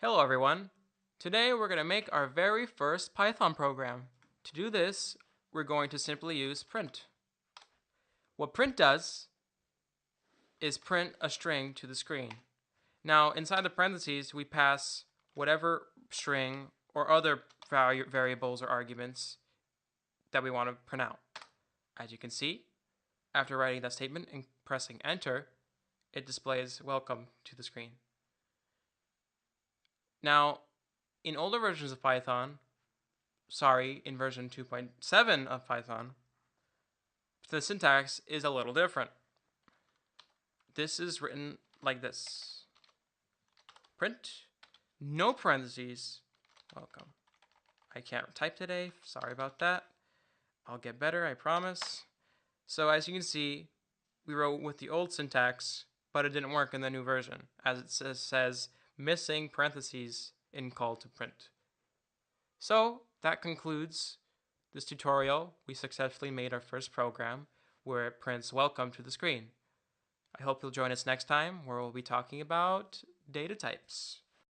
Hello everyone. Today we're going to make our very first Python program. To do this, we're going to simply use print. What print does is print a string to the screen. Now inside the parentheses we pass whatever string or other variables or arguments that we want to print out. As you can see, after writing that statement and pressing enter, it displays welcome to the screen. Now, in older versions of Python, in version 2.7 of Python, the syntax is a little different. This is written like this. Print, no parentheses, welcome. I can't type today, sorry about that. I'll get better, I promise. So as you can see, we wrote with the old syntax, but it didn't work in the new version, as it says missing parentheses in call to print. So that concludes this tutorial. We successfully made our first program where it prints welcome to the screen. I hope you'll join us next time where we'll be talking about data types.